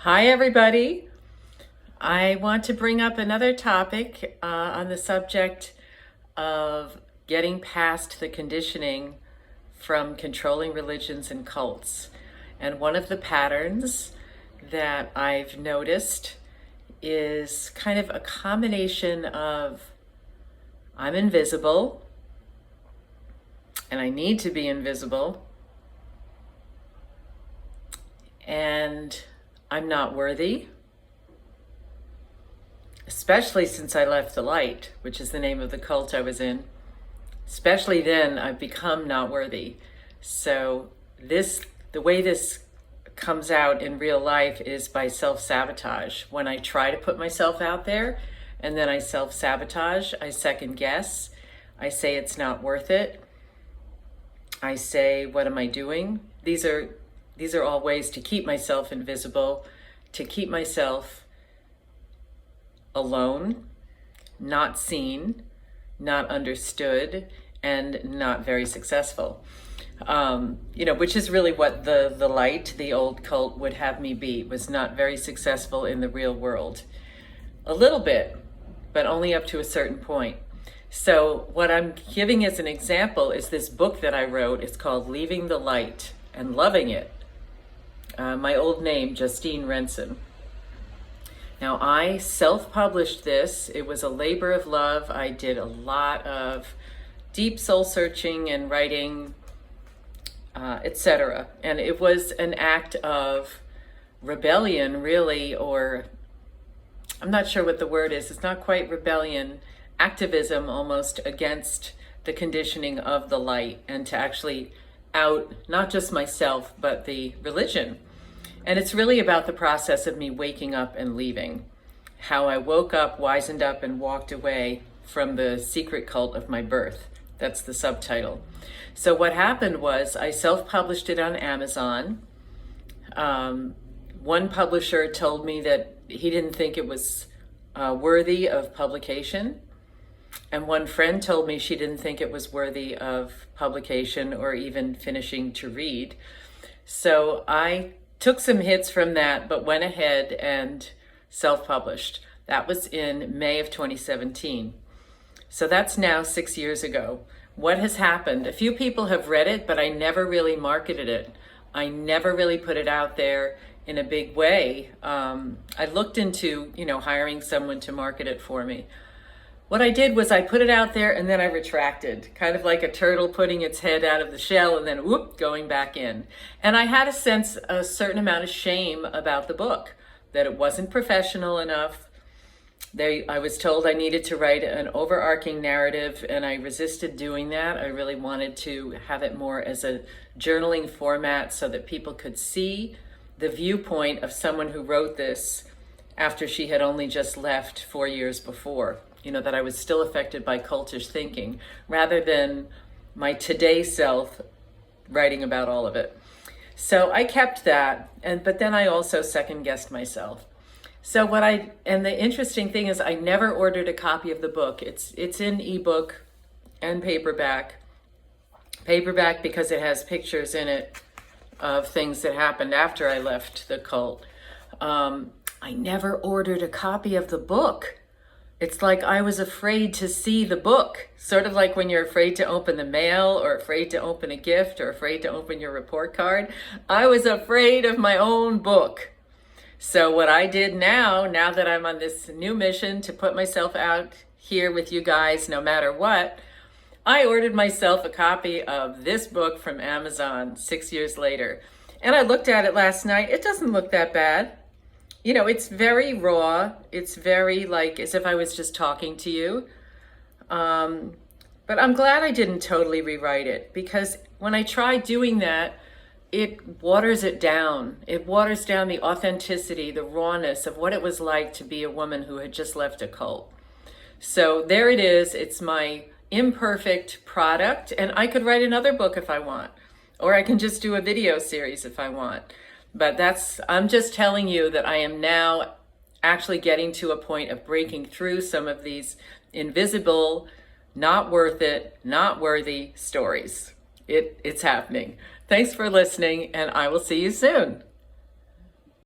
Hi, everybody. I want to bring up another topic on the subject of getting past the conditioning from controlling religions and cults. And one of the patterns that I've noticed is kind of a combination of I'm invisible and I need to be invisible, and I'm not worthy, especially since I left the light, which is the name of the cult I was in. Especially then, I've become not worthy. So the way this comes out in real life is by self-sabotage. When I try to put myself out there and then I self-sabotage, I second guess, I say it's not worth it. I say, what am I doing? These are all ways to keep myself invisible, to keep myself alone, not seen, not understood, and not very successful. Which is really what the light, the old cult, would have me be, was not very successful in the real world. A little bit, but only up to a certain point. So what I'm giving as an example is this book that I wrote. It's called Leaving the Light and Loving It. My old name, Justine Renson. Now, I self-published this. It was a labor of love. I did a lot of deep soul searching and writing, etc. And it was an act of rebellion, really, or I'm not sure what the word is. It's not quite rebellion, activism almost against the conditioning of the light, and to actually out not just myself, but the religion. And it's really about the process of me waking up and leaving. How I woke up, wisened up, and walked away from the secret cult of my birth. That's the subtitle. So what happened was I self-published it on Amazon. One publisher told me that he didn't think it was worthy of publication. And one friend told me she didn't think it was worthy of publication or even finishing to read. So I took some hits from that, but went ahead and self-published. That was in May of 2017. So that's now 6 years ago. What has happened? A few people have read it, but I never really marketed it. I never really put it out there in a big way. I looked into, hiring someone to market it for me. What I did was I put it out there and then I retracted, kind of like a turtle putting its head out of the shell and then whoop, going back in. And I had a certain amount of shame about the book, that it wasn't professional enough. I was told I needed to write an overarching narrative, and I resisted doing that. I really wanted to have it more as a journaling format so that people could see the viewpoint of someone who wrote this after she had only just left 4 years before. That I was still affected by cultish thinking, rather than my today self writing about all of it. So I kept that, but then I also second guessed myself. So and the interesting thing is I never ordered a copy of the book. It's in ebook and paperback. Paperback because it has pictures in it of things that happened after I left the cult. I never ordered a copy of the book. It's like I was afraid to see the book, sort of like when you're afraid to open the mail or afraid to open a gift or afraid to open your report card. I was afraid of my own book. So what I did now that I'm on this new mission to put myself out here with you guys no matter what, I ordered myself a copy of this book from Amazon 6 years later. And I looked at it last night. It doesn't look that bad. It's very raw. It's very like as if I was just talking to you. But I'm glad I didn't totally rewrite it, because when I try doing that, it waters it down. It waters down the authenticity, the rawness of what it was like to be a woman who had just left a cult. So there it is. It's my imperfect product, and I could write another book if I want, or I can just do a video series if I want. But I'm just telling you that I am now actually getting to a point of breaking through some of these invisible, not worth it, not worthy stories. It's happening. Thanks for listening, and I will see you soon.